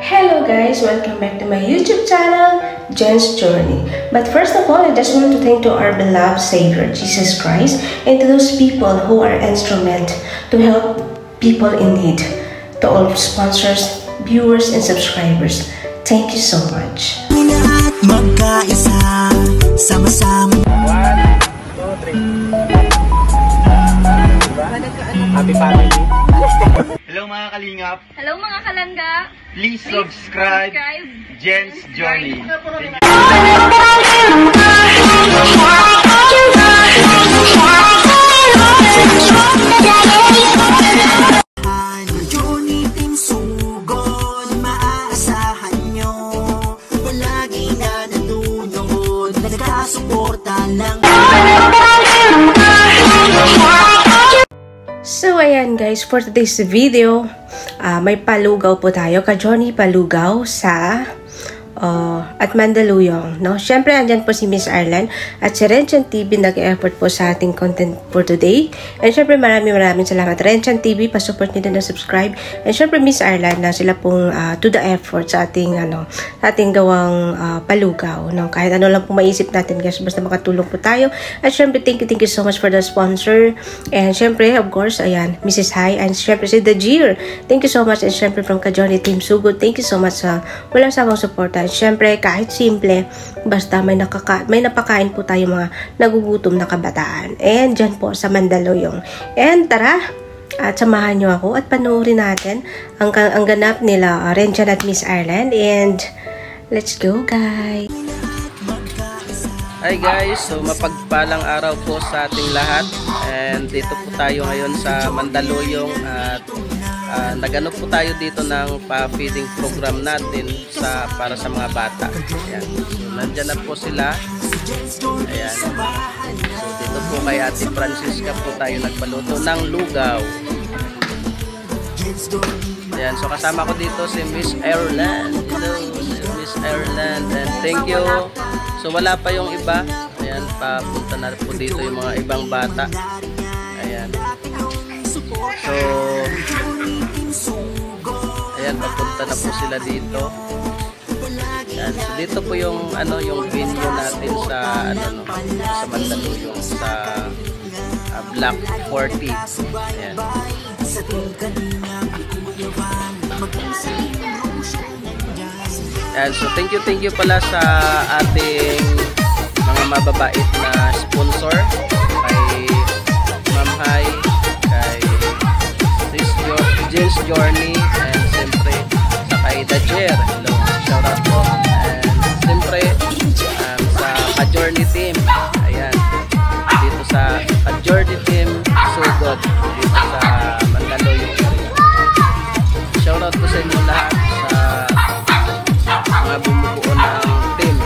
Hello guys, welcome back to my YouTube channel, Jen's Journey. But first of all, I just want to thank to our beloved Savior, Jesus Christ, and to those people who are instrument to help people in need. To all sponsors, viewers, and subscribers, thank you so much. Magkaisa, sama-sama. 1, 2, 3. Happy family. Hello mga kalingap. Hello mga kalangga. Please subscribe Jen's Journey. Journey team sugod, maaasahan nyo. Palagi na nandunod, nagkasuporta lang. So ayan guys, for today's video, may palugaw po tayo, ka-Johnny Palugaw sa at Mandaluyong, no? Syempre andyan po si Miss Arlan at si Renchan TV nag-effort po sa ating content for today. And syempre maraming salamat Renchan TV, pa-support nyo din na subscribe. And syempre Miss Arlan na sila pong to the effort sa ating ating gawang palugaw, no? Kahit ano lang po maisip natin guys, basta makatulong po tayo. At syempre thank you so much for the sponsor. And syempre of course ayan, Mrs. Hai, and syempre si The Jeer. Thank you so much, and syempre from ka-Johnny Team Sugod, thank you so much sa walang sawang suporta. Siyempre, kahit simple, basta may napakain po tayo mga nagugutom na kabataan. And dyan po sa Mandaluyong. And tara, at samahan nyo ako at panoorin natin ang ganap nila Renchan at Miss Arlan. And let's go guys! Hi guys, so mapagpalang araw po sa ating lahat. And dito po tayo ngayon sa Mandaluyong at nagano po tayo dito ng pa-feeding program natin para sa mga bata. Ayan. So, nandyan na po sila. Ayan. So, dito po kay Ate Francisca po tayo nagpaluto ng lugaw. Ayan. So, kasama ko dito si Miss Ireland. Hello, Miss Ireland. And thank you. So, wala pa yung iba. Ayan. Papunta na po dito yung mga ibang bata. Ayan. So, ayan, papunta na po sila dito. Ayan, so dito po yung yung venue natin sa sa Mandaluyong sa Block 40. Ayan. Ayan, so thank you pala sa ating mga mababait na sponsor, kay Ma'am Hai, Jen's Journey, and siyempre sa kay The Jeer. Hello, shout out po. And siyempre sa ka-Journey Team, ayan, dito sa ka-Journey Team Sugod dito sa Mandaluyong area. Shout out po sa inyo lahat sa mga bumubuo ng team.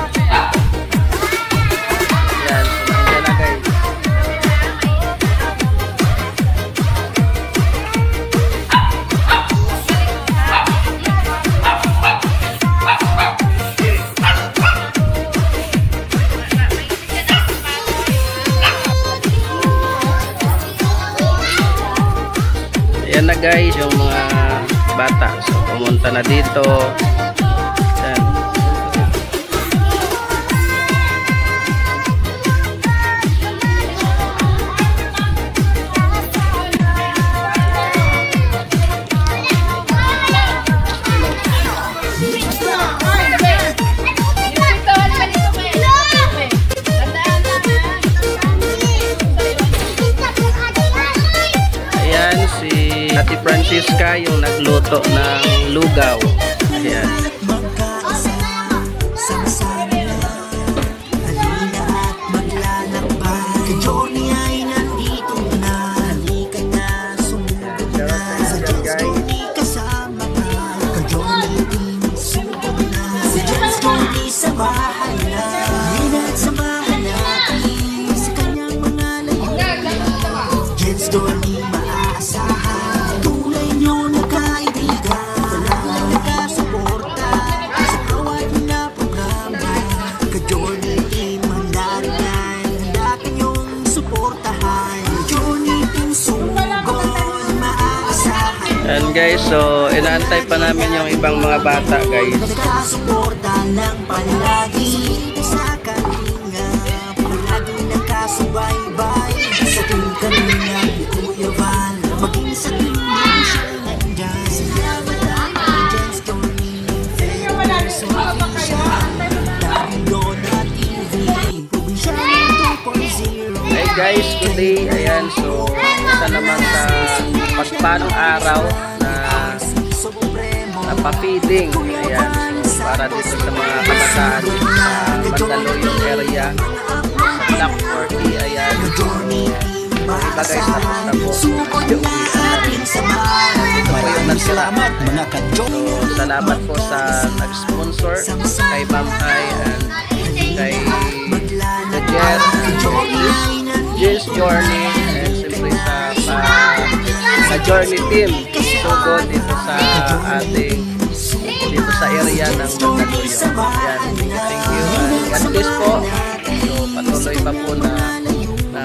Ayan, so nandiyan na guys. Ayan na guys, yung mga bata. So, pumunta na dito. Ayan. Ate Francisca yung nagluto ng lugaw. Ayan. And guys, so inaantay pa namin yung ibang mga bata, guys. Nagkasuporta ng palagi sa kalinga, palagi nagkasubaybay sa tuwing kalinga, Kuya Val, maging sa tuwing siya nandyan. Salamat ang Jen's Journey, Federation Asia, Dona TV, Provincial 2.0. Hey guys, good day. Ayan, so isa naman sa pagpanong araw na pa-feeding. Ayan, so para dito sa mga kabataan dito sa Mandaluyong area, sa Block 40. Ayan, so iba guys, tapos na po. Dito po yung natira. So salamat po sa nag-sponsor kay Ma'am Ai and kay The Jet and Jen's Journey, and siyempre sa Journey team. So go dito sa ating dito sa area ng Mandaluyong. Ayan, thank you and God bless po. So patuloy pa po na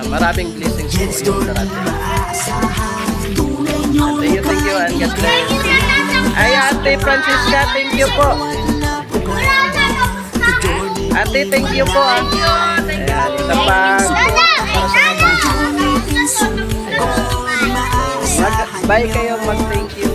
maraming blessings po yung darating. Thank you and God bless. Ay, Ate Francisca, thank you po. Ate, thank you po. Ayan, isa pa. Bye kayo, mag-thank you.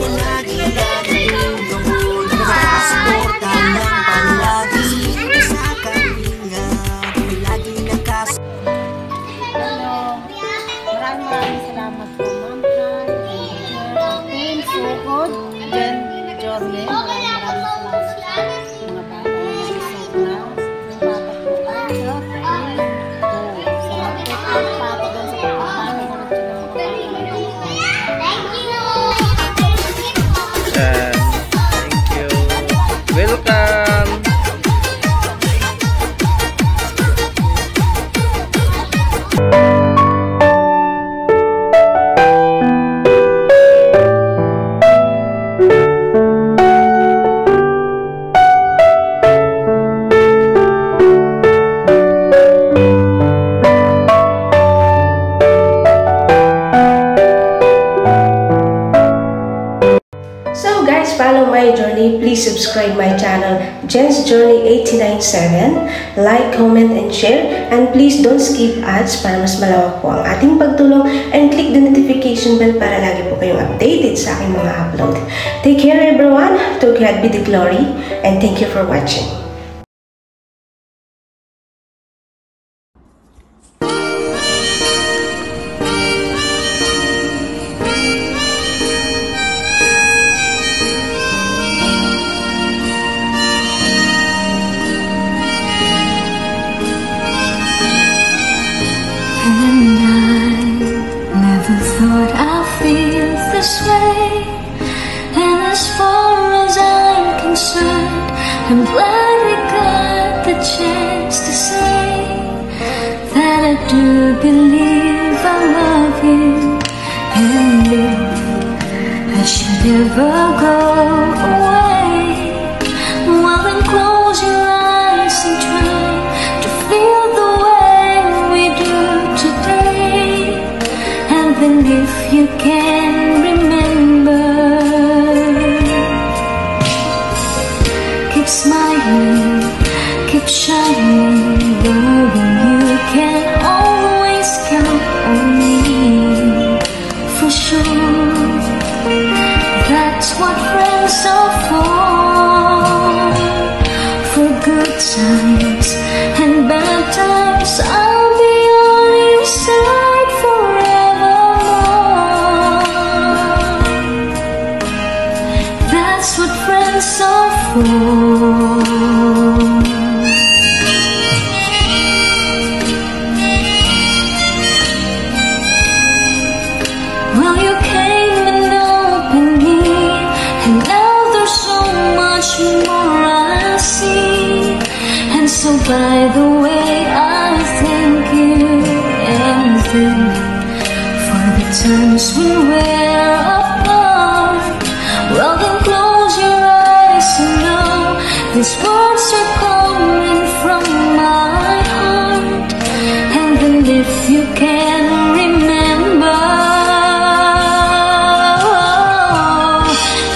Maraming salamat po, Ma'am Kai, Team Sukod, Jen Journey. Maraming salamat sa mga bata na nag-isip na. Yung bata po ay salamat po papa doon sa kapatid na Thank you. Welcome. Follow my journey, please subscribe my channel Jen's Journey 897, like, comment, and share, and please don't skip ads para mas malawak po ang ating pagtulong, and click the notification bell para lagi po kayong updated sa aking mga upload. Take care everyone, to God be the glory, and thank you for watching. I'm glad we got the chance to say that I do believe I love you, and if I should ever go away, well then close your eyes and try to feel the way we do today, and then if you can remember, keep smiling, keep shining, knowing you can always count on me. For sure, that's what friends are for. For good times and bad times, I'll be on your side forevermore. That's what friends are for. Well, you came and opened me, and now there's so much more I see. And so by the way, I thank you, and then for the times when we're apart. Well then close your eyes and know these words are coming from my heart. And then if you can remember,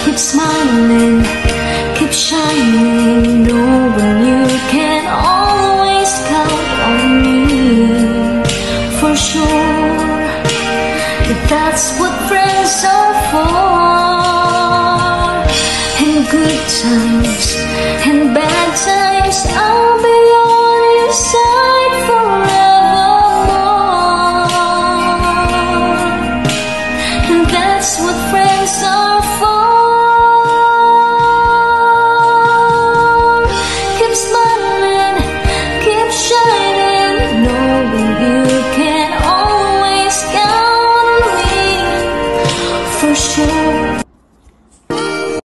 keep smiling. shining, knowing you can always count on me. For sure, that's what friends are for. In good times and bad times, I'll be